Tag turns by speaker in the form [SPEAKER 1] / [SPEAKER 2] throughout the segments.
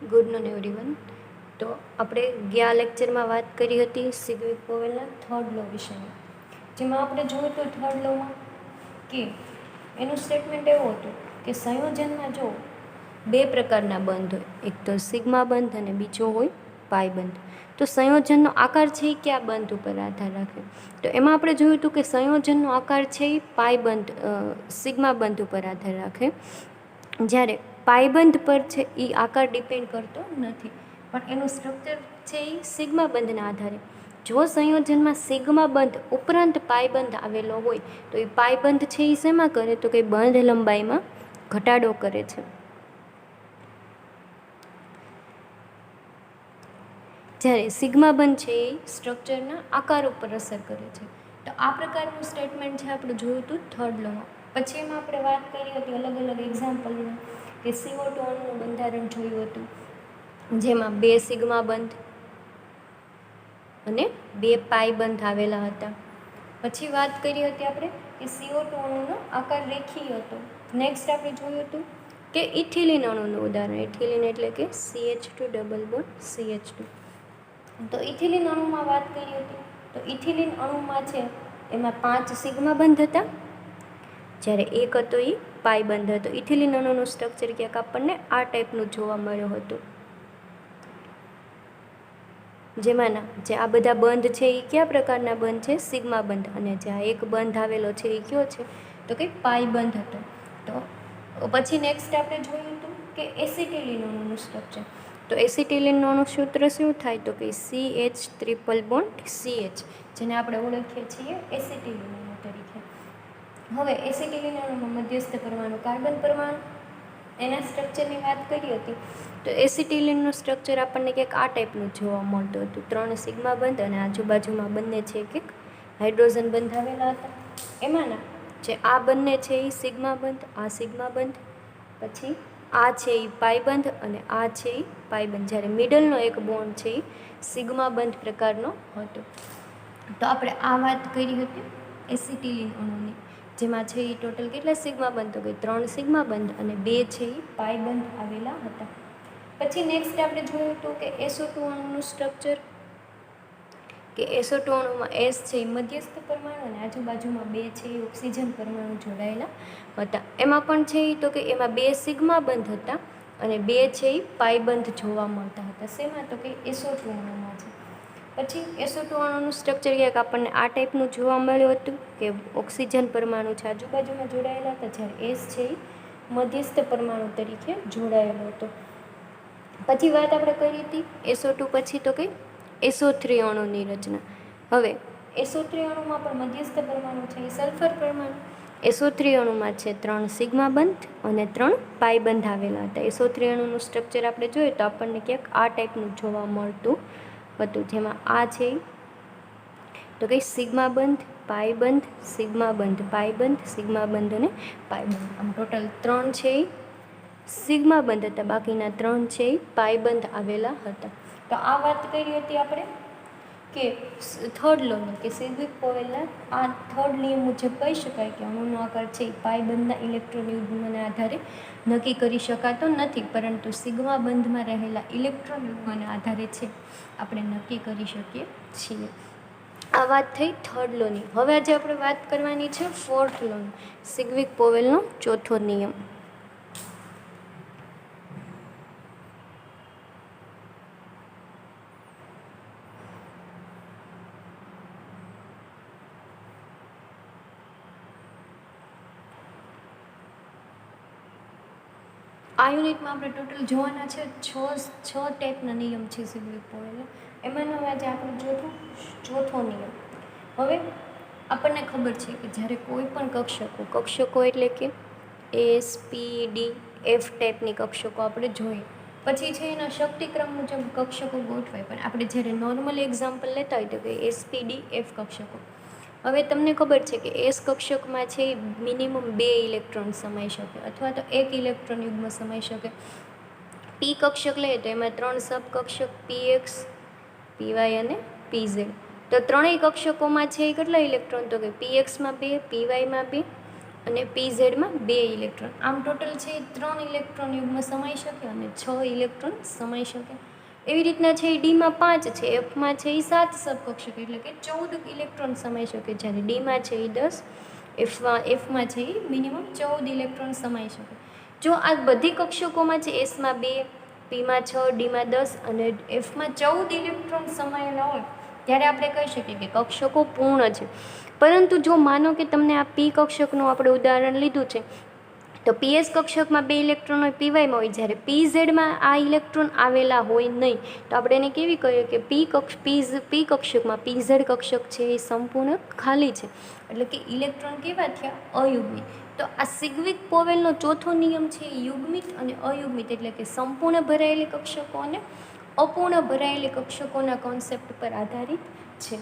[SPEAKER 1] Good non everyone. તો આપણે ગયા લેક્ચરમાં વાત કરી હતી સિગ્વિક પોવેલના થર્ડ લો વિશેની, જેમાં આપણે જોયું હતું થર્ડ લોમાં કે એનું સ્ટેટમેન્ટ એવું હતું કે સંયોજનમાં જો બે પ્રકારના બંધ હોય, એક તો સિગ્મા બંધ અને બીજો હોય પાઈ બંધ. તો સંયોજનનો આકાર છે એ કયા બંધ ઉપર આધાર રાખે? તો એમાં આપણે જોયું હતું કે સંયોજનનો આકાર છે એ પાઈ બંધ સિગ્મા બંધ ઉપર આધાર રાખે, જ્યારે પાઈબંધ પર છે એ આકાર ડિપેન્ડ કરતો નથી, પણ એનું સ્ટ્રક્ચર છે એ સિગ્મા બંધના આધારે. જો સંયોજનમાં સિગ્મા બંધ ઉપરાંત પાઈબંધ આવેલો હોય તો એ પાઈબંધ છે એ શેમાં કરે? તો કે બંધ લંબાઈમાં ઘટાડો કરે છે. જ્યારે સિગ્મા બંધ છે એ સ્ટ્રક્ચરના આકાર ઉપર અસર કરે છે. તો આ પ્રકારનું સ્ટેટમેન્ટ છે આપણે જોયું હતું થર્ડ લોમાં. પછી એમાં આપણે વાત કરી હતી અલગ અલગ એક્ઝામ્પલમાં કે CO2 અણુનું બંધારણ જોયું હતું, જેમાં બે સિગ્મા બંધ અને બે પાઈ બંધ આવેલા હતા. પછી વાત કરી હતી આપણે કે CO2 અણુનો આકાર રેખીય હતો. નેક્સ્ટ આપણે જોયું હતું કે ઇથિલિન અણુનું ઉદાહરણ, ઇથિલિન એટલે કે CH2 ડબલ બોન્ડ CH2. તો ઇથિલિન અણુમાં વાત કરી હતી તો ઇથિલિન અણુમાં છે એમાં 5 સિગ્મા બંધ હતા, જ્યારે એક હતો એ પાઈ બંધ હતો. ઇથિલિન અણુનું સ્ટ્રક્ચર ક્યાંક આપણને આ ટાઈપનું જોવા મળ્યું હતું, જેમાંના જે આ બધા બંધ છે એ કયા પ્રકારના બંધ છે? સિગ્મા બંધ. અને જે આ એક બંધ આવેલો છે એ કયો છે? તો કે પાઈ બંધ હતો. તો પછી નેક્સ્ટ આપણે જોયું હતું કે એસિટિલિન અણુનું સ્ટ્રક્ચર. તો એસિટિલિન અણુનું સૂત્ર શું થાય? તો કે CH ટ્રિપલ બોન્ડ CH, જેને આપણે ઓળખીએ છીએ એસિટિલિન અણુ તરીકે. હવે એસિટિલિન અણુમાં મધ્યસ્થ પરમાણુ કાર્બન પરમાણુ, એના સ્ટ્રક્ચરની વાત કરી હતી. તો એસિટિલિનનું સ્ટ્રક્ચર આપણને કંઈક આ ટાઈપનું જોવા મળતું હતું, 3 સિગ્મા બંધ અને આજુબાજુમાં બંને છે એક હાઇડ્રોજન બંધ આવેલા હતા. એમાંના જે આ બંને છે એ સિગ્મા બંધ, આ સિગ્મા બંધ, પછી આ છે એ પાઈ બંધ અને આ છે એ પાઈ બંધ, જ્યારે મિડલનો એક બોન્ડ છે એ સિગ્મા બંધ પ્રકારનો હતો. તો આપણે આ વાત કરી હતી એસિટિલિન અણુની, જેમાં છે એ ટોટલ કેટલા સિગ્મા બંધ? તો કે 3 સિગ્મા બંધ અને 2 છે એ પાઈ બંધ આવેલા હતા. પછી નેક્સ્ટ આપણે જોયું હતું કે SO2 અણુનું સ્ટ્રક્ચર, કે SO2 અણુમાં S છે એ મધ્યસ્થ પરમાણુ અને આજુબાજુમાં 2 છે એ ઓક્સિજન પરમાણુ જોડાયેલા હતા. એમાં પણ છે એ તો કે એમાં 2 સિગ્મા બંધ હતા અને 2 છે એ પાઈ બંધ જોવા મળતા હતા. શેમાં? તો કે SO2 અણુમાં છે. પછી SO2 અણુનું સ્ટ્રક્ચર ક્યાંક આપણને આ ટાઈપનું જોવા મળ્યું હતું કે ઓક્સિજન પરમાણુ છે આજુબાજુમાં જોડાયેલા હતા, જ્યારે S છે એ મધ્યસ્થ પરમાણુ તરીકે જોડાયેલો હતો. પછી વાત આપણે કરી હતી SO2 પછી તો કે SO3 અણુની રચના. હવે SO3 અણુમાં પણ મધ્યસ્થ પરમાણુ છે એ સલ્ફર પરમાણુ. SO3 અણુમાં છે 3 સિગ્મા બંધ અને 3 પાઈ બંધ આવેલા હતા. SO3 અણુનું સ્ટ્રક્ચર આપણે જોઈએ તો આપણને ક્યાંક આ ટાઈપનું જોવા મળતું હતું, જેમાં આ છે તો કે સિગ્મા બંધ, પાઈ બંધ, સિગ્મા બંધ, પાઈ બંધ, સિગ્મા બંધ અને પાઈ બંધ. આમ ટોટલ 3 છે એ સિગ્મા બંધ હતા, બાકીના 3 છે એ પાઈ બંધ આવેલા હતા. તો આ વાત કરી હતી આપણે કે થર્ડ લોની, કે સિગ્વિક પોવેલના આ થર્ડ નિયમ મુજબ કહી શકાય કે અણુનો આકાર છે એ પાઈ બંધના ઇલેક્ટ્રોન યુગ્મના આધારે નક્કી કરી શકાતો નથી, પરંતુ સિગ્મા બંધમાં રહેલા ઇલેક્ટ્રોન યુગ્મના આધારે છે આપણે નક્કી કરી શકીએ છીએ. આ વાત થઈ થર્ડ લોની. હવે આજે આપણે વાત કરવાની છે ફોર્થ લોની, સિગ્વિક પોવેલનો ચોથો નિયમ. આ યુનિટમાં આપણે ટોટલ જોવાના છે છ ટાઈપના નિયમ છે સિગ્વિક પોવેલના. એમાંનો આજે આપણો ચોથો નિયમ. હવે આપણને ખબર છે કે જ્યારે કોઈ પણ કક્ષકો એટલે કે S, P, D, F ટાઈપની કક્ષકો આપણે જોઈએ, પછી છે એના શક્તિક્રમ મુજબ કક્ષકો ગોઠવાય, પણ આપણે જ્યારે નોર્મલ એક્ઝામ્પલ લેતા હોય તો કે S, P, D, F કક્ષકો. હવે તમને ખબર છે કે S કક્ષકમાં છે એ મિનિમમ 2 ઇલેક્ટ્રોન સમાઈ શકે અથવા તો 1 ઇલેક્ટ્રોન યુગ્મ સમાઈ શકે. P કક્ષક લઈએ તો એમાં 3 સબકક્ષક PX, PY અને PZ. તો ત્રણેય કક્ષકોમાં છે એ કેટલા ઇલેક્ટ્રોન? તો કે PX માં 2, PY માં 2 અને પીઝેડમાં 2 ઇલેક્ટ્રોન. આમ ટોટલ છે 3 ઇલેક્ટ્રોન યુગ્મ સમાઈ શકે અને 6 ઇલેક્ટ્રોન સમાઈ શકે. એવી રીતના છે ડીમાં 5 છે, એફમાં છે એ 7 સબકક્ષક એટલે કે 14 ઇલેક્ટ્રોન સમાઈ શકે, જ્યારે ડીમાં છે એ 10, એફમાં છે એ મિનિમમ 14 ઇલેક્ટ્રોન સમાઈ શકે. જો આ બધી કક્ષકોમાં છે એસમાં 2, પીમાં 6, ડીમાં 10 અને એફમાં 14 ઇલેક્ટ્રોન સમાયેલા હોય ત્યારે આપણે કહી શકીએ કે કક્ષકો પૂર્ણ છે. પરંતુ જો માનો કે તમને આ પી કક્ષકનું આપણે ઉદાહરણ લીધું છે, તો પીએસ કક્ષકમાં 2 ઇલેક્ટ્રોન હોય, પીવાયમાં હોય, જ્યારે પીઝેડમાં આ ઇલેક્ટ્રોન આવેલા હોય નહીં, તો આપણે એને કેવી કહીએ કે પી કક્ષકમાં પીઝેડ કક્ષક છે એ સંપૂર્ણ ખાલી છે, એટલે કે ઇલેક્ટ્રોન કેવા થયા? અયુગ્મિત. તો આ સિગ્વિક પોવેલનો ચોથો નિયમ છે એ યુગ્મિત અને અયુગ્મિત એટલે કે સંપૂર્ણ ભરાયેલી કક્ષકો અને અપૂર્ણ ભરાયેલી કક્ષકોના કોન્સેપ્ટ પર આધારિત છે.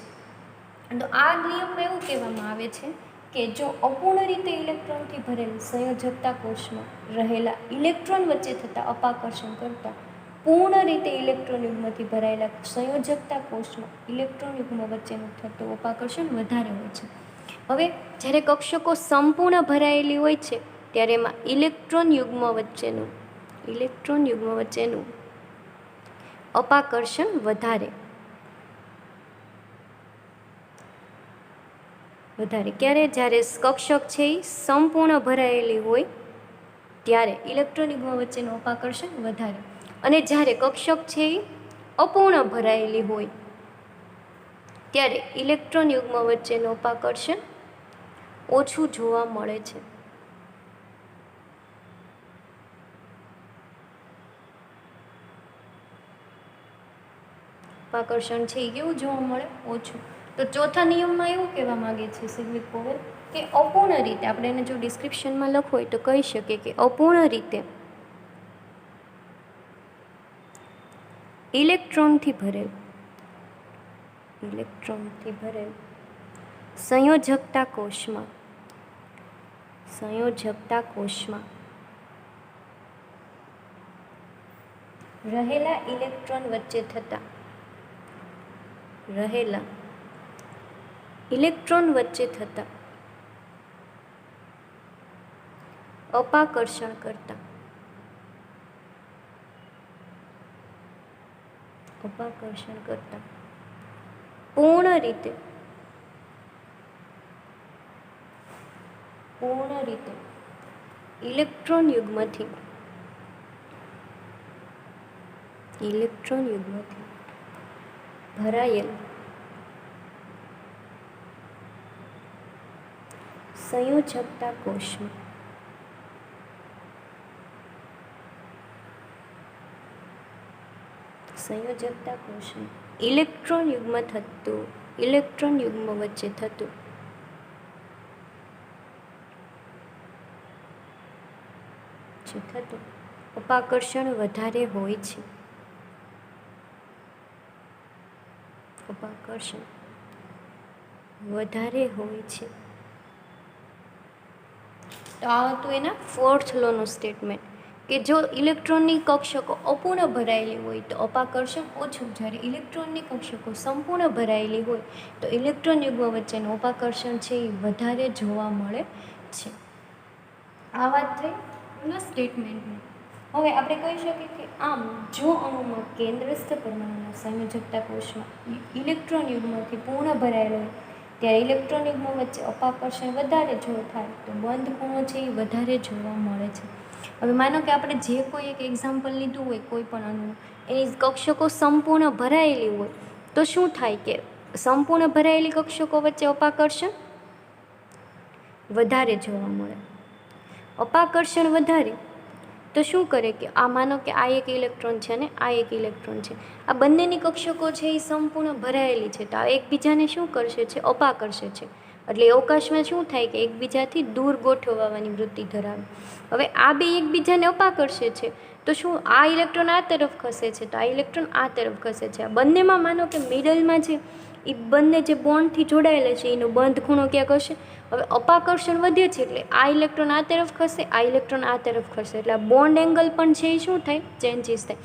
[SPEAKER 1] તો આ નિયમમાં એવું કહેવામાં આવે છે કે જો અપૂર્ણ રીતે ઇલેક્ટ્રોનથી ભરેલ સંયોજકતા કોષમાં રહેલા ઇલેક્ટ્રોન વચ્ચે થતા અપાકર્ષણ કરતાં પૂર્ણ રીતે ઇલેક્ટ્રોન યુગ્મથી ભરાયેલા સંયોજકતા કોષમાં ઇલેક્ટ્રોન યુગ્મ વચ્ચેનું થતું અપાકર્ષણ વધારે હોય છે. હવે જ્યારે કક્ષકો સંપૂર્ણ ભરાયેલી હોય છે ત્યારે એમાં ઇલેક્ટ્રોન યુગ્મ વચ્ચેનું અપાકર્ષણ વધારે. ક્યારે? જ્યારે કક્ષક છે એ સંપૂર્ણ ભરાયેલી હોય ત્યારે ઇલેક્ટ્રોન યુગ્મ વચ્ચેનું અપાકર્ષણ વધારે, અને જ્યારે કક્ષક છે એ અપૂર્ણ ભરાયેલી હોય ત્યારે ઇલેક્ટ્રોન યુગ્મ વચ્ચેનું અપાકર્ષણ ઓછું જોવા મળે છે. અપાકર્ષણ છે એ કેવું જોવા મળે? ઓછું. તો ચોથા નિયમમાં એવું કહેવા માંગે છે સિગ્વિક પોવેલ કે અપૂર્ણ રીતે, આપણે એને જો ડિસ્ક્રિપ્શનમાં લખવું હોય તો કહી શકીએ કે અપૂર્ણ રીતે ઇલેક્ટ્રોનથી ભરેલ સંયોજકતા કોષમાં રહેલા ઇલેક્ટ્રોન વચ્ચે થતા અપાકર્ષણ કરતાં પૂર્ણ રીતે ઇલેક્ટ્રોન યુગ્મથી ભરાયેલ સંયોજકતા કોષમાં ઇલેક્ટ્રોન યુગ્મ વચ્ચે થતું અપાકર્ષણ વધારે હોય છે. તો આ હતું એના 4th લોનું સ્ટેટમેન્ટ કે જો ઇલેક્ટ્રોનની કક્ષકો અપૂર્ણ ભરાયેલી હોય તો અપાકર્ષણ ઓછું, જ્યારે ઇલેક્ટ્રોનની કક્ષકો સંપૂર્ણ ભરાયેલી હોય તો ઇલેક્ટ્રોન યુગ્મ વચ્ચેનું અપાકર્ષણ છે એ વધારે જોવા મળે છે. આ વાત થઈ એના સ્ટેટમેન્ટની. હવે આપણે કહી શકીએ કે આમ જો અણુમાં કેન્દ્રસ્થ પરમાણુના સંયોજકતા કોષમાં ઇલેક્ટ્રોન યુગ્મથી પૂર્ણ ભરાયેલો હોય ત્યારે ઇલેક્ટ્રોન યુગ્મ વચ્ચે અપાકર્ષણ વધારે જો થાય તો બંધ ખૂણો છે એ વધારે જોવા મળે છે. હવે માનો કે આપણે જે કોઈ એક એક્ઝામ્પલ લીધું હોય કોઈ પણ અણુ, એની કક્ષકો સંપૂર્ણ ભરાયેલી હોય તો શું થાય કે સંપૂર્ણ ભરાયેલી કક્ષકો વચ્ચે અપાકર્ષણ વધારે જોવા મળે. અપાકર્ષણ વધારે તો શું કરે કે આ માનો કે આ એક ઇલેક્ટ્રોન છે અને આ એક ઇલેક્ટ્રોન છે, આ બંનેની કક્ષકો છે એ સંપૂર્ણ ભરાયેલી છે, તો આ એકબીજાને શું કરશે છે? અપાકર્ષે છે. એટલે અવકાશમાં શું થાય કે એકબીજાથી દૂર ગોઠવવાની વૃત્તિ ધરાવે. હવે આ બે એકબીજાને અપાકર્ષે છે તો શું આ ઇલેક્ટ્રોન આ તરફ ખસે છે તો આ ઇલેક્ટ્રોન આ તરફ ખસે છે. આ બંનેમાં માનો કે મિડલમાં છે એ બંને જે બોન્ડથી જોડાયેલા છે એનો બંધ ખૂણો ક્યાંક હશે. હવે અપાકર્ષણ વધે છે એટલે આ ઇલેક્ટ્રોન આ તરફ ખસે, આ ઇલેક્ટ્રોન આ તરફ ખસે, એટલે આ બોન્ડ એંગલ પણ છે એ શું થાય? ચેન્જીસ થાય.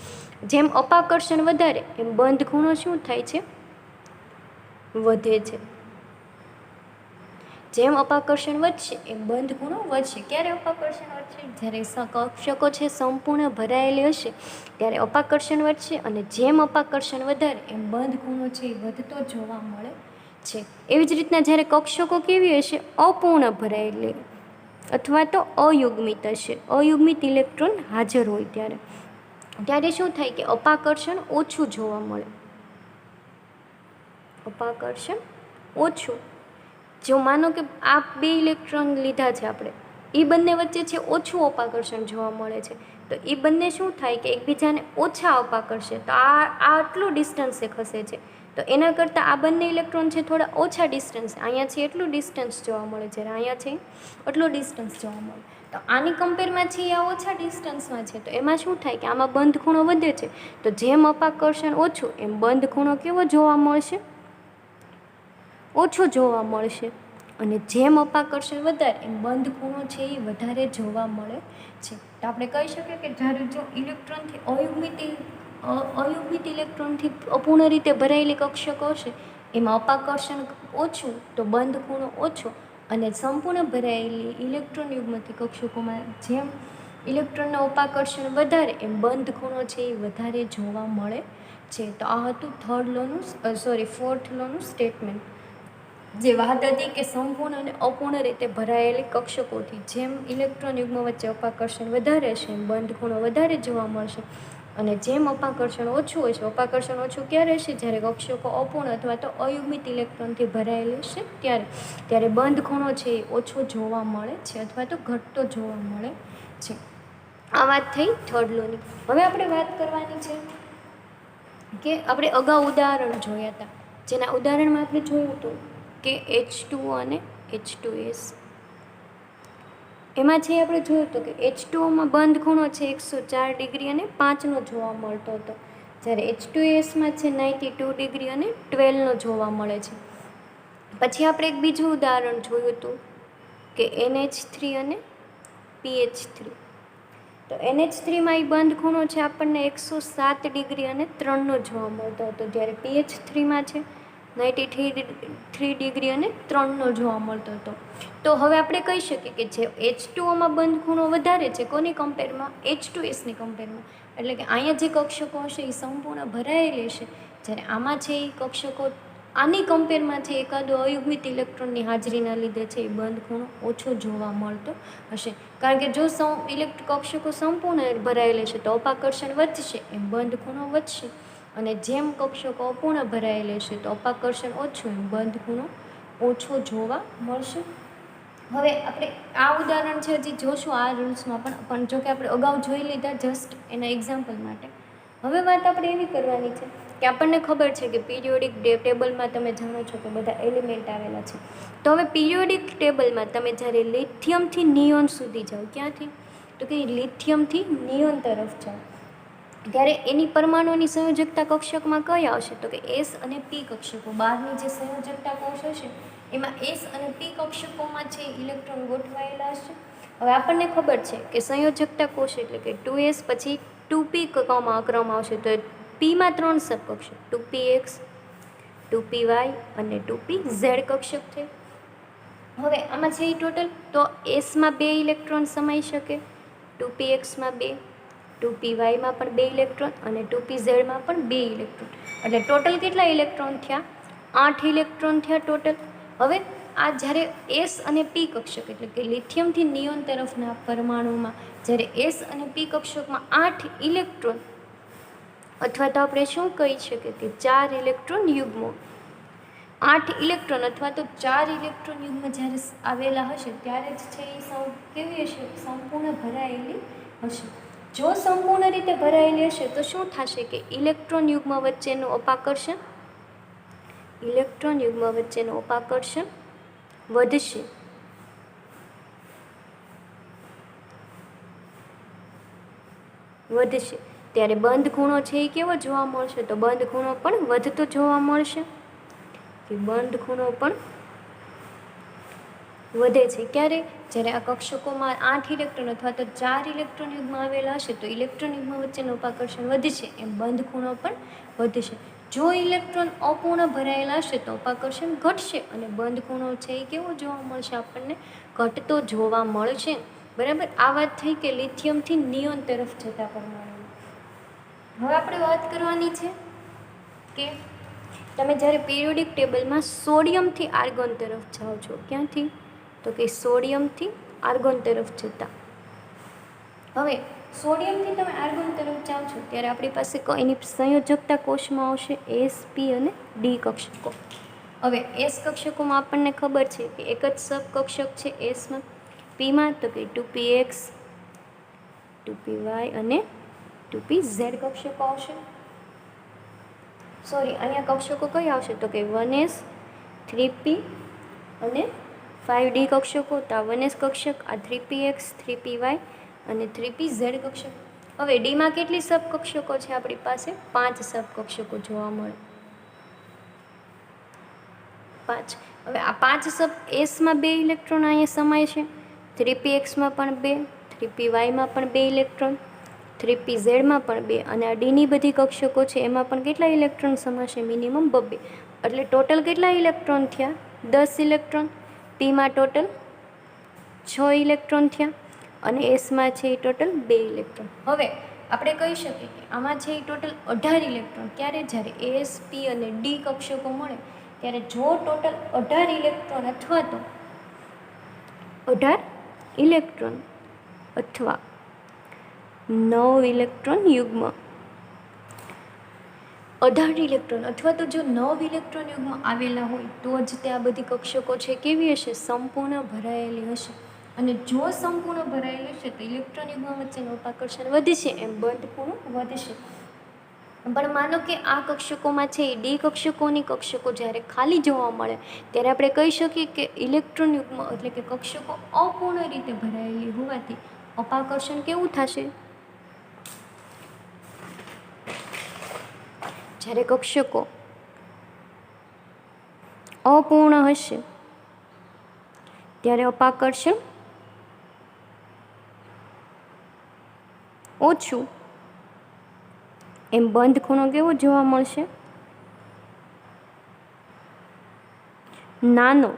[SPEAKER 1] જેમ અપાકર્ષણ વધારે એમ બંધ ખૂણો શું થાય છે? વધે છે. જેમ અપાકર્ષણ વધશે એમ બંધ ખૂણો વધશે. ક્યારે અપાકર્ષણ વધશે? જ્યારે કક્ષકો છે સંપૂર્ણ ભરાયેલી હશે ત્યારે અપાકર્ષણ વધશે, અને જેમ અપાકર્ષણ વધારે એમ બંધ ખૂણો છે એ વધતો જોવા મળે છે. એવી જ રીતના જ્યારે કક્ષકો કેવી હશે? અપૂર્ણ ભરાયેલી અથવા તો અયુગ્મિત હશે, અયુગ્મિત ઇલેક્ટ્રોન હાજર હોય ત્યારે શું થાય કે અપાકર્ષણ ઓછું જોવા મળે. અપાકર્ષણ ઓછું. જો માનો કે આ 2 ઇલેક્ટ્રોન લીધા છે આપણે, એ બંને વચ્ચે છે ઓછું અપાકર્ષણ જોવા મળે છે, તો એ બંને શું થાય કે એકબીજાને ઓછા અપાકર્ષે, તો આ આટલું ડિસ્ટન્સે ખસે છે, તો એના કરતાં આ બંને ઇલેક્ટ્રોન છે થોડા ઓછા ડિસ્ટન્સ, અહીંયા છે એટલું ડિસ્ટન્સ જોવા મળે છે, અહીંયા છે એટલું ડિસ્ટન્સ જોવા મળે. તો આની કમ્પેરમાં છે આ ઓછા ડિસ્ટન્સમાં છે, તો એમાં શું થાય કે આમાં બંધ ખૂણો વધે છે, તો જેમ અપાકર્ષણ ઓછું એમ બંધ ખૂણો કેવો જોવા મળશે? ઓછો જોવા મળશે. અને જેમ અપાકર્ષણ વધારે એમ બંધ ખૂણો છે એ વધારે જોવા મળે છે. તો આપણે કહી શકીએ કે જ્યારે જો ઇલેક્ટ્રોનથી અયુગ્મિત ઇલેક્ટ્રોનથી અપૂર્ણ રીતે ભરાયેલી કક્ષકો હશે એમાં અપાકર્ષણ ઓછું તો બંધ ખૂણો ઓછો, અને સંપૂર્ણ ભરાયેલી ઇલેક્ટ્રોન યુગ્મથી કક્ષકોમાં જેમ ઇલેક્ટ્રોનનું અપાકર્ષણ વધારે એમ બંધ ખૂણો છે એ વધારે જોવા મળે છે. તો આ હતું ફોર્થ લોનું સ્ટેટમેન્ટ. જે વાત હતી કે સંપૂર્ણ અને અપૂર્ણ રીતે ભરાયેલી કક્ષકોથી જેમ ઇલેક્ટ્રોન યુગ્મ વચ્ચે અપાકર્ષણ વધારે હશે એમ બંધ ખૂણો વધારે જોવા મળશે, અને જેમ અપાકર્ષણ ઓછું હશે, અપાકર્ષણ ઓછું ક્યારે હશે? જ્યારે કક્ષકો અપૂર્ણ અથવા તો અયુગ્મિત ઇલેક્ટ્રોનથી ભરાયેલી હશે ત્યારે બંધ ખૂણો છે એ ઓછો જોવા મળે છે અથવા તો ઘટતો જોવા મળે છે. આ વાત થઈ થર્ડ લોની. હવે આપણે વાત કરવાની છે કે આપણે અગાઉ ઉદાહરણ જોયા હતા, જેના ઉદાહરણમાં આપણે જોયું હતું કે H2O અને H2S. એમાં છે આપણે જોયું હતું કે H2Oમાં બંધ ખૂણો છે 104 ડિગ્રી અને 5નો જોવા મળતો હતો, જ્યારે H2Sમાં છે 92 ડિગ્રી અને 12નો જોવા મળે છે. પછી આપણે એક બીજું ઉદાહરણ જોયું હતું કે NH3 અને PH3. તો NH3માં એ બંધ ખૂણો છે આપણને 107 ડિગ્રી અને 3નો જોવા મળતો હતો, જ્યારે PH3માં છે 93 ડિગ્રી અને 3નો જોવા મળતો હતો. તો હવે આપણે કહી શકીએ કે જે H2Oમાં બંધ ખૂણો વધારે છે કોની કમ્પેરમાં? H2Sની કમ્પેરમાં. એટલે કે અહીંયા જે કક્ષકો હશે એ સંપૂર્ણ ભરાયેલી હશે, જ્યારે આમાં છે એ કક્ષકો આની કમ્પેરમાં છે એકાદો અયુગ્મિત ઇલેક્ટ્રોનની હાજરીના લીધે છે એ બંધ ખૂણો ઓછો જોવા મળતો હશે. કારણ કે જો કક્ષકો સંપૂર્ણ ભરાયેલી છે તો અપાકર્ષણ વધશે એમ બંધ ખૂણો વધશે, અને જેમ કક્ષકો અપૂર્ણ ભરાયેલી છે તો અપાકર્ષણ ઓછું એમ બંધ ખૂણો ઓછો જોવા મળશે. હવે આપણે આ ઉદાહરણ છે હજી જોશું આ રૂલ્સમાં પણ જો કે આપણે અગાઉ જોઈ લીધા જસ્ટ એના એક્ઝામ્પલ માટે. હવે વાત આપણે એવી કરવાની છે કે આપણને ખબર છે કે પિરિયોડિક ટેબલમાં તમે જાણો છો કે બધા એલિમેન્ટ આવેલા છે. તો હવે પિરિયોડિક ટેબલમાં તમે જ્યારે લિથિયમથી નિયોન સુધી જાઓ, ક્યાંથી? તો કે લિથિયમથી નિયોન તરફ જાઓ ત્યારે એની પરમાણુની સંયોજકતા કક્ષકમાં કઈ આવશે? તો કે S અને P કક્ષકો. બહારની જે સંયોજકતા કોષ હશે એમાં S અને P કક્ષકોમાં છે ઇલેક્ટ્રોન ગોઠવાયેલા હશે. હવે આપણને ખબર છે કે સંયોજકતા કોષ એટલે કે 2S પછી 2P ક્રમ આવશે, તો Pમાં 3 સબકક્ષક 2PX, 2PY અને 2PZ કક્ષક છે. હવે આમાં છે એ ટોટલ તો Sમાં 2 ઇલેક્ટ્રોન સમાઈ શકે, 2PXમાં 2, 2PYમાં પણ 2 ઇલેક્ટ્રોન અને 2PZમાં પણ 2 ઇલેક્ટ્રોન, એટલે ટોટલ કેટલા ઇલેક્ટ્રોન થયા? 8 ઇલેક્ટ્રોન થયા ટોટલ. હવે આ જ્યારે S અને P કક્ષક એટલે કે લિથિયમથી નિયોન તરફના પરમાણુમાં જ્યારે S અને P કક્ષકમાં 8 ઇલેક્ટ્રોન અથવા તો આપણે શું કહી શકીએ કે 4 ઇલેક્ટ્રોન યુગ્મો, 8 ઇલેક્ટ્રોન અથવા તો 4 ઇલેક્ટ્રોન યુગ્મ જ્યારે આવેલા હશે ત્યારે જ છે એ કેવી હશે? સંપૂર્ણ ભરાયેલી હશે. જો સંપૂર્ણ રીતે ભરાયેલી હશે તો શું થશે કે ઇલેક્ટ્રોન યુગ્મ વચ્ચેનું અપાકર્ષણ વધશે. ત્યારે બંધ ખૂણો છે એ કેવો જોવા મળશે? તો બંધ ખૂણો પણ વધતો જોવા મળશે, કે બંધ ખૂણો પણ વધે છે. ક્યારે? જ્યારે આ કક્ષકોમાં 8 ઇલેક્ટ્રોન અથવા તો 4 ઇલેક્ટ્રોન યુગ્મ આવેલા હશે તો ઇલેક્ટ્રોન યુગ્મ વચ્ચેનું અપાકર્ષણ વધશે એમ બંધ ખૂણો પણ વધશે. જો ઇલેક્ટ્રોન અપૂર્ણ ભરાયેલા હશે તો અપાકર્ષણ ઘટશે અને બંધ ખૂણો છે એ કેવો જોવા મળશે આપણને? ઘટતો જોવા મળશે. બરાબર. આ વાત થઈ કે લિથિયમથી નિયોન તરફ જતા પરમાણુ. હવે આપણે વાત કરવાની છે કે તમે જ્યારે પિરિયોડિક ટેબલમાં સોડિયમથી આર્ગોન તરફ જાઓ છો, ક્યાંથી? તો કે સોડિયમથી આર્ગોન તરફ જતા. હવે સોડિયમથી તમે આર્ગોન તરફ જાઓ છો ત્યારે આપણી પાસે એની સંયોજકતા કોષમાં આવશે એસ, પી અને ડી કક્ષકો. હવે એસ કક્ષકોમાં આપણને ખબર છે કે એક જ સબકક્ષક છે એસમાં. પીમાં તો કે 2px 2py અને 2pz કક્ષકો આવશે. સોરી, અહીંયા કક્ષકો કઈ આવશે? તો કે 1s 3p અને 5d કક્ષકો. તો આ 1s કક્ષક, આ 3px 3py અને 3pz કક્ષક. હવે ડીમાં કેટલી સબકક્ષકો છે આપણી પાસે? 5 સબકક્ષકો જોવા મળે. 5. હવે આ 5 સબ એસમાં 2 ઇલેક્ટ્રોન અહીંયા સમાય છે, 3pxમાં પણ 2, 3pyમાં પણ 2 ઇલેક્ટ્રોન, 3pzમાં પણ 2 અને આ ડીની બધી કક્ષકો છે એમાં પણ કેટલા ઇલેક્ટ્રોન સમાશે? મિનિમમ 2. એટલે ટોટલ કેટલા ઇલેક્ટ્રોન થયા? 10 ઇલેક્ટ્રોન. પીમાં ટોટલ 6 ઇલેક્ટ્રોન થયા અને એસમાં છે એ ટોટલ 2 ઇલેક્ટ્રોન. હવે આપણે કહી શકીએ કે આમાં છે એ ટોટલ 18 ઇલેક્ટ્રોન. ક્યારે? જ્યારે એસ, પી અને ડી કક્ષકો મળે ત્યારે જો ટોટલ 18 ઇલેક્ટ્રોન અથવા તો 18 ઇલેક્ટ્રોન અથવા 9 ઇલેક્ટ્રોન યુગ્મ, 18 ઇલેક્ટ્રોન અથવા તો જો 9 ઇલેક્ટ્રોન યુગ્મ આવેલા હોય તો જ તે આ બધી કક્ષકો છે કેવી હશે? સંપૂર્ણ ભરાયેલી હશે. અને જો સંપૂર્ણ ભરાયેલી હશે તો ઇલેક્ટ્રોન યુગ્મ વચ્ચેનું અપાકર્ષણ વધશે, એમ બંધ ખૂણો વધશે. પણ માનો કે આ કક્ષકોમાં છે એ ડી કક્ષકોની કક્ષકો જ્યારે ખાલી જોવા મળે ત્યારે આપણે કહી શકીએ કે ઇલેક્ટ્રોન યુગ્મ એટલે કે કક્ષકો અપૂર્ણ રીતે ભરાયેલી હોવાથી અપાકર્ષણ કેવું થશે? જ્યારે કક્ષકો અપૂર્ણ હશે ત્યારે અપાકર્ષણ ઓછું, એમ બંધ ખૂણો કેવો જોવા મળશે? નાનો.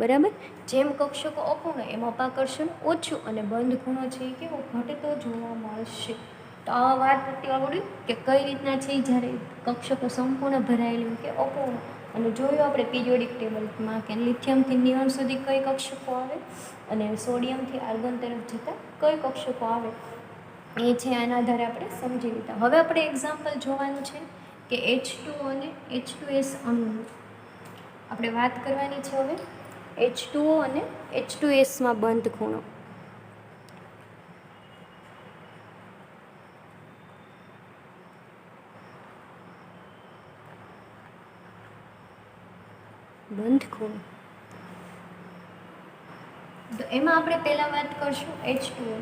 [SPEAKER 1] બરાબર. જેમ કક્ષકો અપૂર્ણ એમ અપાકર્ષણ ઓછું અને બંધ ખૂણો છે એ કેવો? ઘટતો જોવા મળશે. તો આ વાત આવડી કે કઈ રીતના છે જ્યારે કક્ષકો સંપૂર્ણ ભરાયેલી હોય કે અપૂર્ણ. અને જોયું આપણે પિરિયોડિક ટેબલમાં કે લિથિયમથી નિયોન સુધી કઈ કક્ષકો આવે અને સોડિયમથી આર્ગોન તરફ જતા કઈ કક્ષકો આવે એ છે. આના આધારે આપણે સમજી લીધા. હવે આપણે એક્ઝામ્પલ જોવાનું છે કે H2O અને H2S અણુનું આપણે વાત કરવાની છે. હવે H2O અને H2Sમાં બંધ ખૂણો. બંધ ખૂણો તો એમાં આપણે પહેલાં વાત કરશું H2O.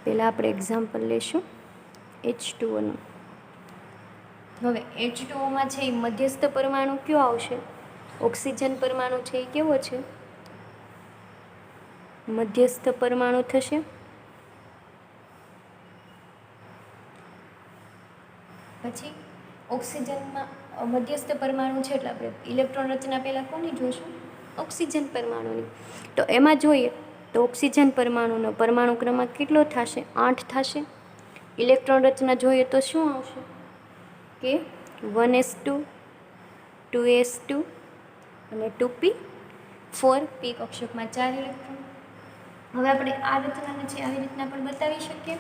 [SPEAKER 1] પહેલાં આપણે એક્ઝામ્પલ લેશું H2Oનું. હવે H2Oમાં છે એ મધ્યસ્થ પરમાણુ કયો આવશે? ઓક્સિજન પરમાણુ છે એ કેવો છે? મધ્યસ્થ પરમાણુ થશે. પછી ઓક્સિજનમાં મધ્યસ્થ પરમાણુ છે એટલે આપણે ઇલેક્ટ્રોન રચના પહેલાં કોની જોઈશું? ઓક્સિજન પરમાણુની. તો એમાં જોઈએ તો ઓક્સિજન પરમાણુનો પરમાણુ ક્રમાંક કેટલો થશે? 8 થશે. ઇલેક્ટ્રોન રચના જોઈએ તો શું આવશે? કે 1s2 2s2 અને 2p4. પી કક્ષકમાં 4 ઇલેક્ટ્રોન. હવે આપણે આ રચનાને છે આવી રીતના પણ બતાવી શકીએ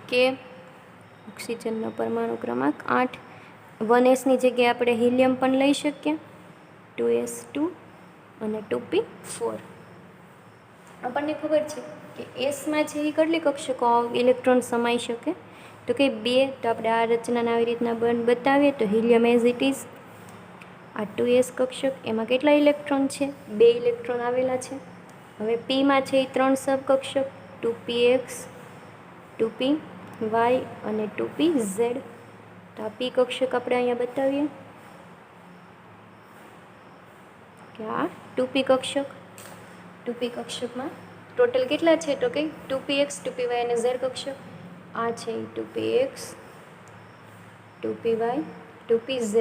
[SPEAKER 1] કે ઓક્સિજનનો પરમાણુ ક્રમાંક 8. 1sની જગ્યાએ આપણે હિલિયમ પણ લઈ શકીએ, 2s2 અને 2p4. આપણને ખબર છે કે એસમાં છે એ કેટલી કક્ષકો ઇલેક્ટ્રોન સમાઈ શકે? તો કે 2. તો આપણે આ રચનાને આવી રીતના બતાવીએ તો હિલિયમ એઝ ઇટ ઇઝ. આ 2s કક્ષક એમાં કેટલા ઇલેક્ટ્રોન છે? 2 ઇલેક્ટ્રોન આવેલા છે. હવે પીમાં છે એ 3 સબકક્ષક 2px 2py અને 2pz. તો આ પી કક્ષક આપણે અહીંયા બતાવીએ કે આ 2p કક્ષક. 2p કક્ષકમાં ટોટલ કેટલા છે? તો કે 2px 2py અને z કક્ષક. આ છે 2px 2p1 2pz.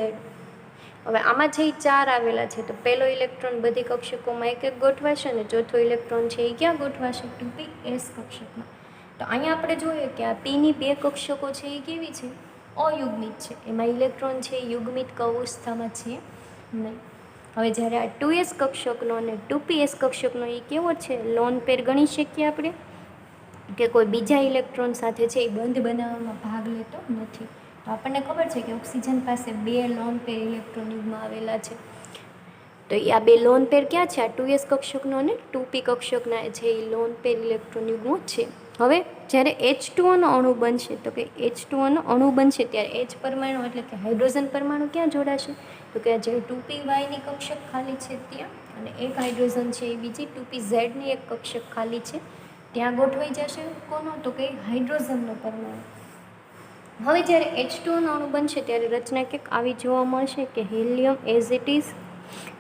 [SPEAKER 1] હવે આમાં છે એ 4 આવેલા છે, તો પહેલો ઇલેક્ટ્રોન બધી કક્ષકોમાં એક એક ગોઠવાશે અને ચોથો ઇલેક્ટ્રોન છે એ ક્યાં ગોઠવાશે? 2ps કક્ષકમાં. તો અહીંયા આપણે જોઈએ કે આ પીની 2 કક્ષકો છે એ કેવી છે? અયુગ્મિત છે. એમાં ઇલેક્ટ્રોન છે એ યુગ્મિત અવસ્થામાં છે નહીં. હવે જ્યારે આ 2s કક્ષકનો અને 2ps કક્ષકનો એ કેવો છે? લોન પેર ગણી શકીએ આપણે કે કોઈ બીજા ઇલેક્ટ્રોન સાથે છે એ બંધ બનાવવામાં ભાગ લેતો નથી. તો આપણને ખબર છે કે ઓક્સિજન પાસે 2 લોન પેર ઇલેક્ટ્રોન યુગ્મ આવેલા છે. તો આ 2 લોન પેર ક્યાં છે? આ 2s કક્ષકનો અને 2p કક્ષકના છે એ લોન પેર ઇલેક્ટ્રોન યુગ્મો છે. હવે જ્યારે H2O અણુ બનશે, તો કે H2O અણુ બનશે ત્યારે H પરમાણુ એટલે કે હાઇડ્રોજન પરમાણુ ક્યાં જોડાશે? તો કે જે 2pyની કક્ષક ખાલી છે ત્યાં, અને એક હાઇડ્રોજન છે એ બીજી 2pzની એક કક્ષક ખાલી છે ત્યાં ગોઠવાઈ જશે. કોનો? તો કે હાઇડ્રોજનનો પરમાણુ. હવે જ્યારે H2O અણુ બનશે ત્યારે રચના કંઈક આવી જોવા મળશે કે helium as it is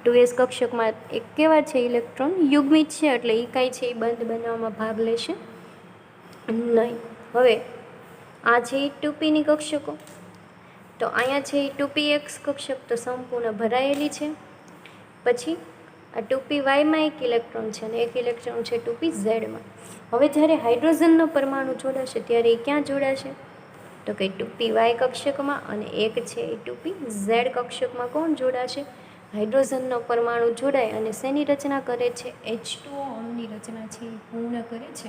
[SPEAKER 1] 2s કક્ષકમાં એક કેવા છે? ઇલેક્ટ્રોન યુગ્મિત છે, એટલે એ કાંઈ છે એ બંધ બનાવવામાં ભાગ લેશે નહીં. હવે આ છે એ 2pની કક્ષકો, તો અહીંયા છે એ 2px કક્ષક તો સંપૂર્ણ ભરાયેલી છે. પછી આ 2pyમાં એક ઇલેક્ટ્રોન છે અને એક ઇલેક્ટ્રોન છે 2pzમાં. હવે જ્યારે હાઇડ્રોજનનો પરમાણુ જોડાશે ત્યારે એ ક્યાં જોડાશે? તો કે 2py કક્ષકમાં, અને એક છે એ 2pz કક્ષકમાં. કોણ જોડાશે? હાઇડ્રોજનનો પરમાણુ જોડાય અને શેની રચના કરે છે? H2O અણુની રચના છે એ પૂર્ણ કરે છે.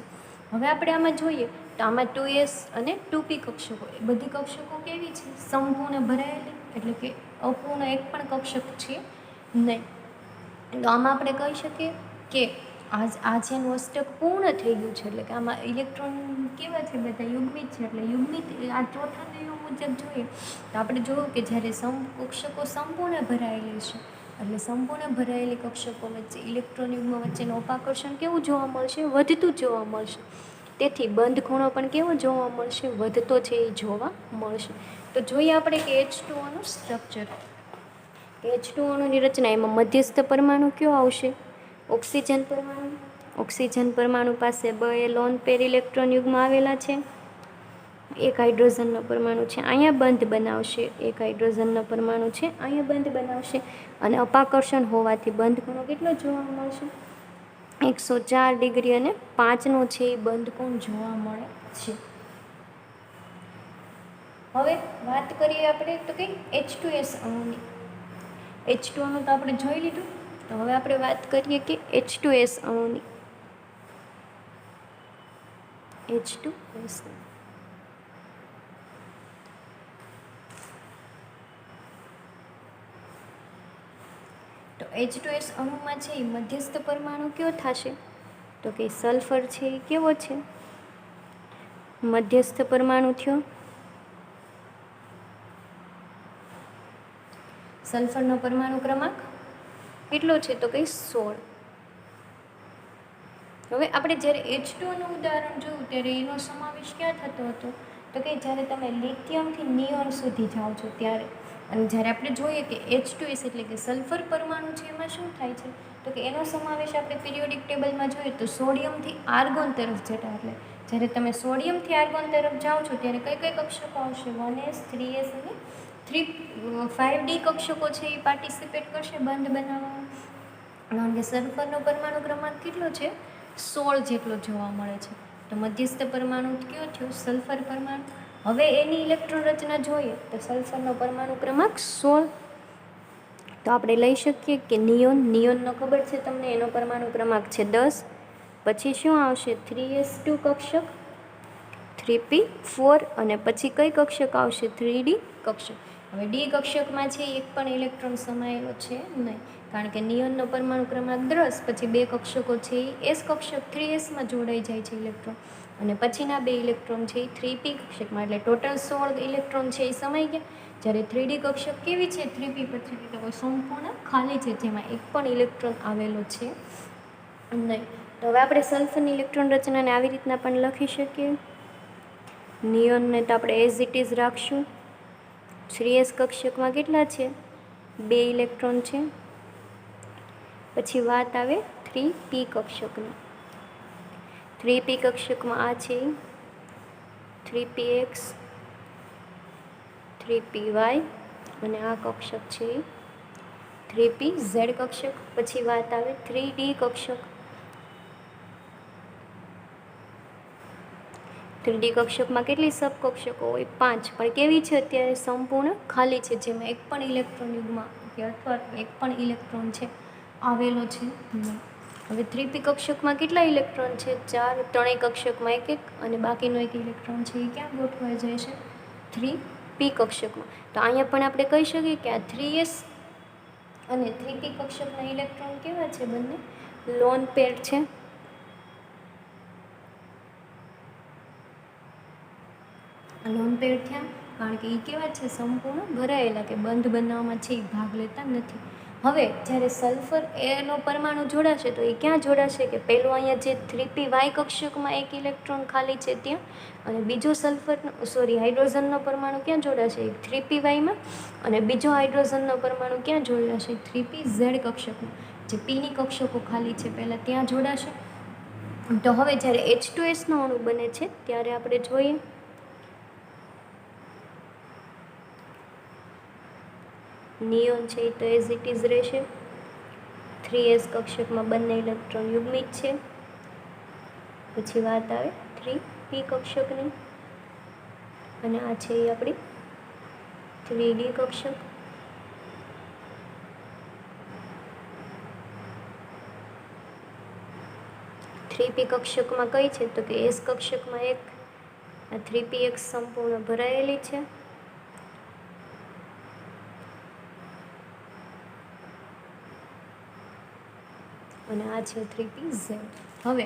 [SPEAKER 1] હવે આપણે આમાં જોઈએ તો આમાં 2s અને 2p કક્ષકો, એ બધી કક્ષકો કેવી છે? સંપૂર્ણ ભરાયેલી, એટલે કે અપૂર્ણ એક પણ કક્ષક છે નહીં. તો આમાં આપણે કહી શકીએ કે આ જેનું અષ્ટક પૂર્ણ થઈ ગયું છે, એટલે કે આમાં ઇલેક્ટ્રોન કેવા છે? બધા યુગ્મિત છે. એટલે યુગ્મિત આ ચોથા નિયમ મુજબ જોઈએ તો આપણે જોયું કે જ્યારે કક્ષકો સંપૂર્ણ ભરાયેલી છે, એટલે સંપૂર્ણ ભરાયેલી કક્ષકો વચ્ચે ઇલેક્ટ્રોન યુગ્મ વચ્ચેનું અપાકર્ષણ કેવું જોવા મળશે? વધતું જોવા મળશે. તેથી બંધ ખૂણો પણ કેવો જોવા મળશે? વધતો છે એ જોવા મળશે. તો જોઈએ આપણે કે H2Oનું સ્ટ્રક્ચર. H2Oની રચના, એમાં મધ્યસ્થ પરમાણુ કયો આવશે? ઓક્સિજન પરમાણુ. ઓક્સિજન પરમાણુ પાસે 2 લોન પેર ઇલેક્ટ્રોન યુગ્મ આવેલા છે. એક હાઇડ્રોજનનો પરમાણુ છે અહીંયા બંધ બનાવશે, એક હાઇડ્રોજનનો પરમાણુ છે અહીંયા બંધ બનાવશે, અને અપાકર્ષણ હોવાથી બંધ ખૂણો કેટલો જોવા મળશે? 104 ડિગ્રી અને 5નો છે એ બંધ કોણ જોવા મળે છે. હવે વાત કરીએ આપણે તો કે H2s અણુની. H2O તો આપણે જોઈ લીધું, તો હવે આપણે વાત કરીએ કે H2s અણુની. H2s તો H2s અણુમાં છે એ મધ્યસ્થ પરમાણુ કયો થશે? તો કે સલ્ફર છે એ કેવો છે? મધ્યસ્થ પરમાણુ થયો. સલ્ફરનો પરમાણુ ક્રમાંક કેટલો છે? તો કે 16. હવે આપણે જ્યારે H2Oનું ઉદાહરણ જોયું ત્યારે એનો સમાવેશ ક્યાં થતો હતો? તો કે જ્યારે તમે લિથિયમથી નિયોન સુધી જાઓ છો ત્યારે. અને જ્યારે આપણે જોઈએ કે H2s એટલે કે સલ્ફર પરમાણુ છે એમાં શું થાય છે? તો કે એનો સમાવેશ આપણે પિરિયોડિક ટેબલમાં જોઈએ તો સોડિયમથી આર્ગોન તરફ જતા, એટલે જ્યારે તમે સોડિયમથી આર્ગોન તરફ જાઓ છો ત્યારે કઈ કઈ કક્ષકો આવશે? 1s 3s અને 5d કક્ષકો છે એ પાર્ટિસિપેટ કરશે બંધ બનાવવામાં. કારણ કે સલ્ફરનો પરમાણુ ક્રમાંક કેટલો છે? 16 જેટલો જોવા મળે છે. તો મધ્યસ્થ પરમાણુ કયો થયો? સલ્ફર પરમાણુ. હવે એની ઇલેક્ટ્રોન રચના જોઈએ તો સલ્ફરનો પરમાણુ ક્રમાંક 16. તો આપણે લઈ શકીએ કે નિયોનનો ખબર છે તમને, એનો પરમાણુ ક્રમાંક છે 10. પછી શું આવશે? 3s2 કક્ષક, 3p4, અને પછી કઈ કક્ષક આવશે? 3d કક્ષક. હવે ડી કક્ષકમાં છે એક પણ ઇલેક્ટ્રોન સમાયેલો છે નહીં, કારણ કે નિયોનનો પરમાણુ ક્રમાંક 10, પછી 2 કક્ષકો છે એ એસ કક્ષક 3sમાં જોડાઈ જાય છે ઇલેક્ટ્રોન, અને પછીના 2 ઇલેક્ટ્રોન છે એ 3p કક્ષકમાં, એટલે ટોટલ 16 ઇલેક્ટ્રોન છે એ સમાઈ ગયા. જ્યારે 3d કક્ષક કેવી છે? 3p પછી તો સંપૂર્ણ ખાલી છે, જેમાં એક પણ ઇલેક્ટ્રોન આવેલો છે નહીં. તો હવે આપણે સલ્ફરની ઇલેક્ટ્રોન રચનાને આવી રીતના પણ લખી શકીએ. નિયોનને તો આપણે એઝ ઇટ ઇઝ રાખશું. 3s કક્ષકમાં કેટલા છે? 2 ઇલેક્ટ્રોન છે. પછી વાત આવે 3p કક્ષકની. 3p કક્ષકમાં આ છે 3px 3py અને આ કક્ષક છે એ 3pz કક્ષક. પછી વાત આવે 3d કક્ષક. 3d કક્ષકમાં કેટલી સબકક્ષકો હોય? 5. પણ કેવી છે? અત્યારે સંપૂર્ણ ખાલી છે, જેમાં એક પણ ઇલેક્ટ્રોન યુગમાં અથવા એક પણ ઇલેક્ટ્રોન છે આવેલો છે નહીં. હવે 3p કક્ષકમાં કેટલા ઇલેક્ટ્રોન છે? 4. ત્રણેય કક્ષકમાં એક અને બાકીનો એક ઇલેક્ટ્રોન છે એ ક્યાં ગોઠવાઈ જાય છે? 3p કક્ષકમાં. તો અહીંયા પણ આપણે કહી શકીએ કે આ 3s અને 3p કક્ષકના ઇલેક્ટ્રોન કેવા છે? બંને લોન પેર છે. લોન પેર થયા કારણ કે એ કેવા છે? સંપૂર્ણ ભરાયેલા, કે બંધ બનાવવામાં છે એ ભાગ લેતા નથી. હવે જ્યારે સલ્ફર એનો પરમાણુ જોડાશે તો એ ક્યાં જોડાશે? કે પહેલું અહીંયા જે 3py કક્ષકમાં એક ઇલેક્ટ્રોન ખાલી છે ત્યાં, અને બીજો હાઇડ્રોજનનો પરમાણુ ક્યાં જોડાશે? એક 3pyમાં, અને બીજો હાઇડ્રોજનનો પરમાણુ ક્યાં જોડાશે? 3pz કક્ષકમાં. જે pની કક્ષકો ખાલી છે પહેલાં ત્યાં જોડાશે. તો હવે જ્યારે H2Sનો અણુ બને છે ત્યારે આપણે જોઈએ નિયોન છે એ તો એઝ ઇટ ઇઝ રહેશે. 3s કક્ષકમાં બંને ઇલેક્ટ્રોન યુગ્મિત છે. પછી વાત આવે 3p કક્ષકની, અને આ છે એ આપણી 3d કક્ષક. થ્રી કક્ષકમાં કઈ છે? તો કે એસ કક્ષકમાં એક, આ 3px સંપૂર્ણ ભરાયેલી છે. અને આ છે 3pz. હવે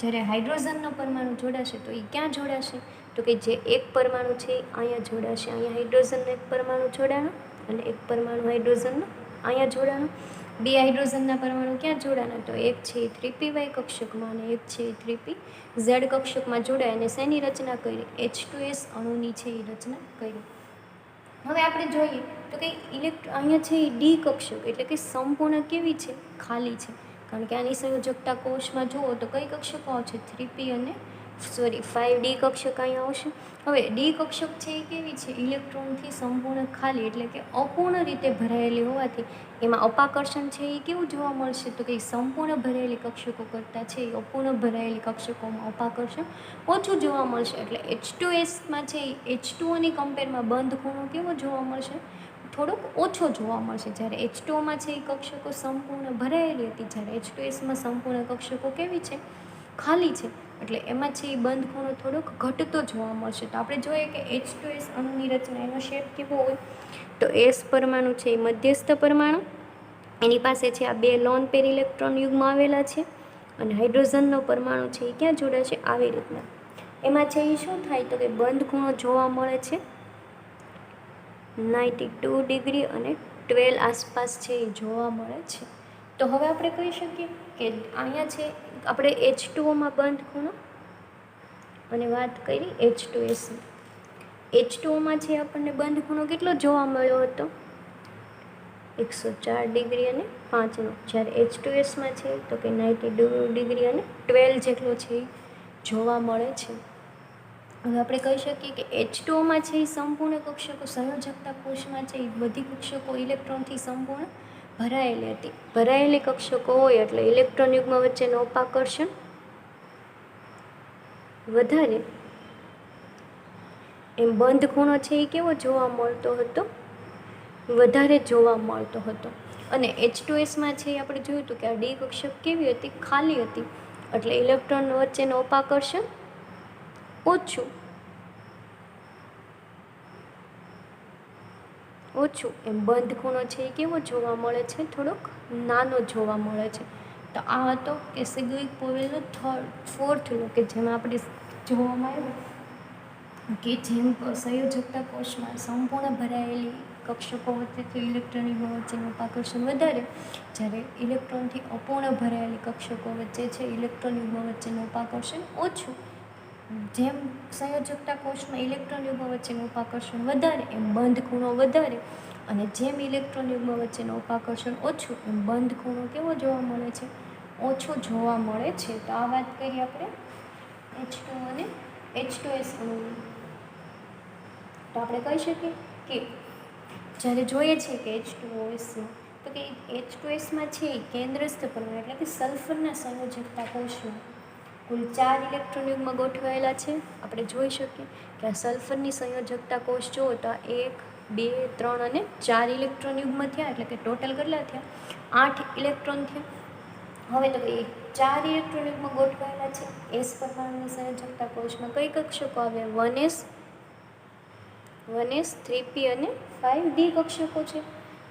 [SPEAKER 1] જ્યારે હાઇડ્રોજનનો પરમાણુ જોડાશે તો એ ક્યાં જોડાશે? તો કે જે એક પરમાણુ છે એ અહીંયા જોડાશે. અહીંયા હાઇડ્રોજનનો એક પરમાણુ જોડાનો અને એક પરમાણુ હાઇડ્રોજનનો અહીંયા જોડાનો. બે હાઇડ્રોજનના પરમાણુ ક્યાં જોડાના? તો એક છે એ 3py કક્ષકમાં અને એક છે એ 3pz કક્ષકમાં જોડાય અને શેની રચના કરી? H2S અણુની છે એ રચના કરી. હવે આપણે જોઈએ તો કે અહીંયા છે એ ડી કક્ષક, એટલે કે સંપૂર્ણ કેવી છે? ખાલી છે. કારણ કે આની સંયોજકતા કોષમાં જુઓ તો કઈ કક્ષકો આવશે? 3p અને 5d કક્ષક અહીંયા આવશે. હવે ડી કક્ષક છે એ કેવી છે? ઇલેક્ટ્રોનથી સંપૂર્ણ ખાલી, એટલે કે અપૂર્ણ રીતે ભરાયેલી હોવાથી એમાં અપાકર્ષણ છે એ કેવું જોવા મળશે? તો કે સંપૂર્ણ ભરાયેલી કક્ષકો કરતાં છે એ અપૂર્ણ ભરાયેલી કક્ષકોમાં અપાકર્ષણ ઓછું જોવા મળશે. એટલે H2Sમાં છે એ H2Oની કમ્પેરમાં બંધ ખૂણો કેવો જોવા મળશે? થોડોક ઓછો જોવા મળશે. જ્યારે H2Oમાં છે એ કક્ષકો સંપૂર્ણ ભરાયેલી હતી, જ્યારે H2Sમાં સંપૂર્ણ કક્ષકો કેવી છે? ખાલી છે. એટલે એમાં છે એ બંધ ખૂણો થોડોક ઘટતો જોવા મળશે. તો આપણે જોઈએ કે H2S અણુની રચના, એનો શેપ કેવો હોય? તો S પરમાણુ છે એ મધ્યસ્થ પરમાણુ, એની પાસે છે આ બે લોન પેર ઇલેક્ટ્રોન યુગમાં આવેલા છે, અને હાઇડ્રોજનનો પરમાણુ છે એ ક્યાં જોડાશે? આવી રીતના. એમાં છે એ શું થાય? તો કે બંધ ખૂણો જોવા મળે છે 92 ડિગ્રી અને 12 આસપાસ છે એ જોવા મળે છે. તો હવે આપણે કહી શકીએ કે અહીંયા છે આપણે H2Oમાં બંધ ખૂણો, અને વાત કરી H2S. H2Oમાં છે આપણને બંધ ખૂણો કેટલો જોવા મળ્યો હતો? 104 ડિગ્રી અને 5નો. જ્યારે H2Sમાં છે તો કે 92 ડિગ્રી અને 12 જેટલો છે એ જોવા મળે છે. હવે આપણે કહી શકીએ કે H2Oમાં છે એ સંપૂર્ણ કક્ષકો, સંયોજકતા કોષમાં છે એ બધી કક્ષકો ઇલેક્ટ્રોનથી સંપૂર્ણ ભરાયેલી હતી. ભરાયેલી કક્ષકો હોય એટલે ઇલેક્ટ્રોન યુગ્મ વચ્ચેનું અપાકર્ષણ વધારે. એમ બંધ ખૂણો છે એ કેવો જોવા મળતો હતો? વધારે જોવા મળતો હતો. અને H2Sમાં છે એ આપણે જોયું હતું કે આ ડી કક્ષક કેવી હતી? ખાલી હતી. એટલે ઇલેક્ટ્રોન વચ્ચેનું અપાકર્ષણ ઓછું. એમ બંધ ખૂણો છે એ કેવો જોવા મળે છે? થોડોક નાનો જોવા મળે છે. તો આ હતો કે સિગ્વિક પોવેલનો 4th લો, કે જેમાં આપણે જોવામાં આવ્યું કે જેમ સંયોજકતા કોષમાં સંપૂર્ણ ભરાયેલી કક્ષકો વચ્ચેથી ઇલેક્ટ્રોન વચ્ચેનું અપાકર્ષણ વધારે, જ્યારે ઇલેક્ટ્રોનથી અપૂર્ણ ભરાયેલી કક્ષકો વચ્ચે છે ઇલેક્ટ્રોન યુગ્મ વચ્ચેનું અપાકર્ષણ ઓછું. જેમ સંયોજકતા કોષમાં ઇલેક્ટ્રોન યુગ્મ વચ્ચેનું અપાકર્ષણ વધારે એમ બંધ ખૂણો વધારે, અને જેમ ઇલેક્ટ્રોન યુગ્મ વચ્ચેનું અપાકર્ષણ ઓછું એમ બંધ ખૂણો કેવો જોવા મળે છે? ઓછો જોવા મળે છે. તો આ વાત કરીએ આપણે H2 અને H2S અણુની. તો આપણે કહી શકીએ કે જ્યારે જોઈએ છે કે H2OSમાં તો કે H2Sમાં છે એ કેન્દ્રસ્થ પરમાણુ એટલે કે સલ્ફરના સંયોજકતા કોષમાં કુલ 4 ઇલેક્ટ્રોન યુગ્મ ગોઠવાયેલા છે. આપણે જોઈ શકીએ કે આ સલ્ફરની સંયોજકતા કોષ જુઓ તો 1, 2, 3 અને 4 ઇલેક્ટ્રોન યુગ્મ થયા, એટલે કે ટોટલ કેટલા થયા? 8 ઇલેક્ટ્રોન થયા. હવે તો એ 4 ઇલેક્ટ્રોન યુગ્મ ગોઠવાયેલા છે. S પરમાણુની સંયોજકતા કોષમાં કઈ કક્ષકો આવે? 1s, 3p અને 5d કક્ષકો છે,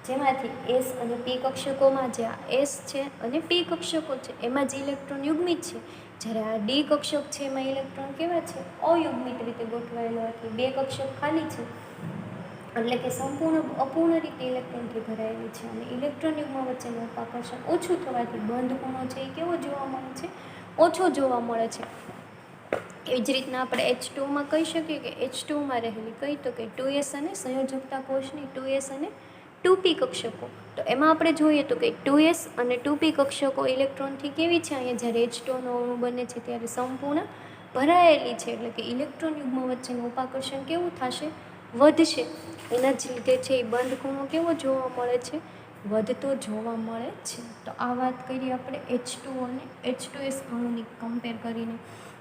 [SPEAKER 1] જેમાંથી S અને p કક્ષકોમાં જે આ S છે અને p કક્ષકો છે એમાં જે ઇલેક્ટ્રોન યુગ્મિત છે, જ્યારે આ d કક્ષક છે એમાં ઇલેક્ટ્રોન કેવા છે? અયુગ્મિત રીતે ગોઠવાયેલો, એટલે 2 કક્ષક ખાલી છે, એટલે કે સંપૂર્ણ અપૂર્ણ રીતે ઇલેક્ટ્રોનથી ભરાયેલી છે. અને ઇલેક્ટ્રોન યુગ્મ વચ્ચેનું અપાકર્ષણ ઓછું થવાથી બંધ ખૂણો છે એ કેવો જોવા મળે છે? ઓછો જોવા મળે છે. એવી જ રીતના આપણે H2માં કહી શકીએ કે H2માં રહેલી કઈ તો કે 2s અને સંયોજકતા કોષની 2s અને 2p કક્ષકો. તો એમાં આપણે જોઈએ તો કે 2s અને 2p કક્ષકો ઇલેક્ટ્રોનથી કેવી છે? અહીંયા જ્યારે H2નો અણુ બને છે ત્યારે સંપૂર્ણ ભરાયેલી છે, એટલે કે ઇલેક્ટ્રોન યુગ્મ વચ્ચેનું ઉપાકર્ષણ કેવું થશે? વધશે. એના જ લીધે છે એ બંધ ખૂણો કેવો જોવા મળે છે? વધતો જોવા મળે છે. તો આ વાત કરીએ આપણે H2 અને H2S અણુની કમ્પેર કરીને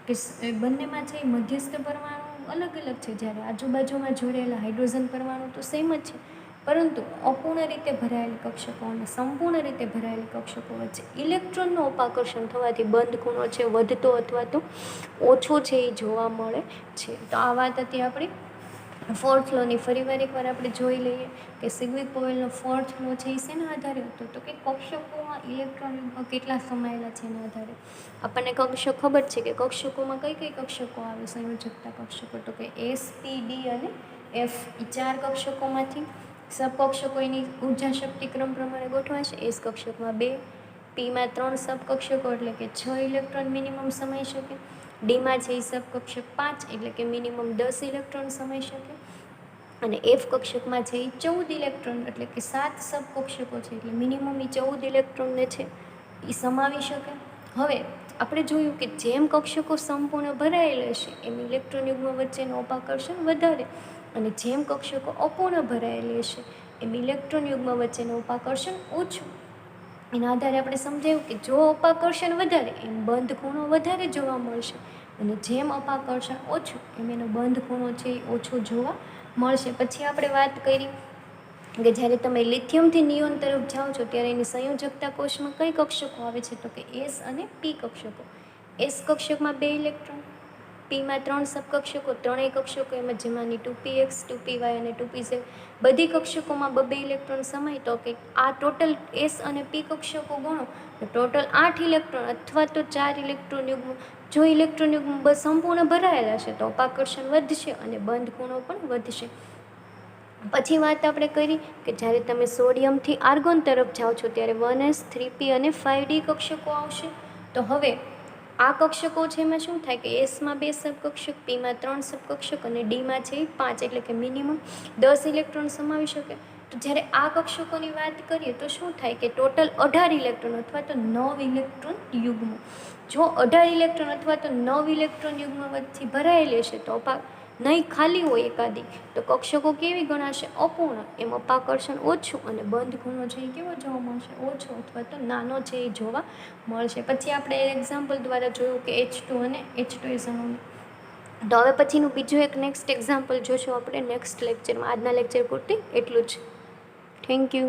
[SPEAKER 1] કે બંનેમાં છે એ મધ્યસ્થ પરમાણુ અલગ અલગ છે, જ્યારે આજુબાજુમાં જોડેલા હાઇડ્રોજન પરમાણુ તો સેમ જ છે, પરંતુ અપૂર્ણ રીતે ભરાયેલી કક્ષકો અને સંપૂર્ણ રીતે ભરાયેલી કક્ષકો વચ્ચે ઇલેક્ટ્રોનનું અપાકર્ષણ થવાથી બંધ ખૂણો છે વધતો અથવા તો ઓછો છે એ જોવા મળે છે. તો આ વાત હતી આપણી ફોર્થ લોની. ફરીવાર એકવાર આપણે જોઈ લઈએ કે સિગ્વિક પોવેલનો ફોર્થ લો છે એ શેના આધારે હતો? તો કે કક્ષકોમાં ઇલેક્ટ્રોન યુગ્મ કેટલા સમાયેલા છે એના આધારે. આપણને કક્ષક ખબર છે કે કક્ષકોમાં કઈ કઈ કક્ષકો આવે સંયોજકતા કક્ષકો? તો કે S, P, D અને F એ 4 કક્ષકોમાંથી સબકક્ષકો એની ઉર્જા શક્તિ ક્રમ પ્રમાણે ગોઠવાશે. S કક્ષકમાં 2, Pમાં 3 સબકક્ષકો એટલે કે 6 ઇલેક્ટ્રોન મિનિમમ સમાઈ શકે. Dમાં છે એ સબકક્ષક 5 એટલે કે મિનિમમ 10 ઇલેક્ટ્રોન સમાઈ શકે. અને F કક્ષકમાં છે એ 14 ઇલેક્ટ્રોન એટલે કે 7 સબકક્ષકો છે, એટલે મિનિમમ એ 14 ઇલેક્ટ્રોનને છે એ સમાવી શકે. હવે આપણે જોયું કે જેમ કક્ષકો સંપૂર્ણ ભરાયેલા છે એમ ઇલેક્ટ્રોન યુગ્મ વચ્ચેનું અપાકર્ષણ વધારે, અને જેમ કક્ષકો અપૂર્ણ ભરાયેલી હશે એમ ઇલેક્ટ્રોન યુગ્મ વચ્ચેનું અપાકર્ષણ ઓછું. એના આધારે આપણે સમજાયું કે જો અપાકર્ષણ વધારે એમ બંધ ખૂણો વધારે જોવા મળશે, અને જેમ અપાકર્ષણ ઓછું એમ એનો બંધ ખૂણો છે એ ઓછો જોવા મળશે. પછી આપણે વાત કરી કે જ્યારે તમે લિથિયમથી નિયોન તરફ જાઓ છો ત્યારે એની સંયોજકતા કોષમાં કઈ કક્ષકો આવે છે? તો કે S અને P કક્ષકો. S કક્ષકમાં 2 ઇલેક્ટ્રોન, Pમાં 3 સબકક્ષકો, ત્રણેય કક્ષકો એમાં જેમાંની 2px, 2py અને 2pz બધી કક્ષકોમાં 2 ઇલેક્ટ્રોન સમાય. તો કે આ ટોટલ S અને P કક્ષકો ગણો તો ટોટલ 8 ઇલેક્ટ્રોન અથવા તો 4 ઇલેક્ટ્રોન યુગ્મ. જો ઇલેક્ટ્રોન યુગ્મ સંપૂર્ણ ભરાયેલા છે તો અપાકર્ષણ વધશે અને બંધ ખૂણો પણ વધશે. પછી વાત આપણે કરી કે જ્યારે તમે સોડિયમથી આર્ગોન તરફ જાઓ છો ત્યારે 1s, 3p અને 5d કક્ષકો આવશે. તો હવે આ કક્ષકો છે એમાં શું થાય કે Sમાં 2 સબકક્ષક, Pમાં 3 સબકક્ષક અને Dમાં છે 5 એટલે કે મિનિમમ 10 ઇલેક્ટ્રોન સમાવી શકે. તો જ્યારે આ કક્ષકોની વાત કરીએ તો શું થાય કે ટોટલ 18 ઇલેક્ટ્રોન અથવા તો 9 ઇલેક્ટ્રોન યુગ્મ. જો 18 ઇલેક્ટ્રોન અથવા તો 9 ઇલેક્ટ્રોન યુગ્મ વચ્ચે ભરાયેલી હશે તો નહીં ખાલી હોય એકાદી તો કક્ષકો કેવી ગણાશે? અપૂર્ણ. એમ અપાકર્ષણ ઓછું અને બંધ ખૂણો છે એ કેવો જોવા મળશે? ઓછો અથવા તો નાનો છે એ જોવા મળશે. પછી આપણે એક્ઝામ્પલ દ્વારા જોયું કે H2 અને H2S અણુનું. તો હવે પછીનું બીજું એક નેક્સ્ટ એક્ઝામ્પલ જોશું આપણે નેક્સ્ટ લેક્ચરમાં. આજના લેક્ચર પૂરતી એટલું જ. Thank you.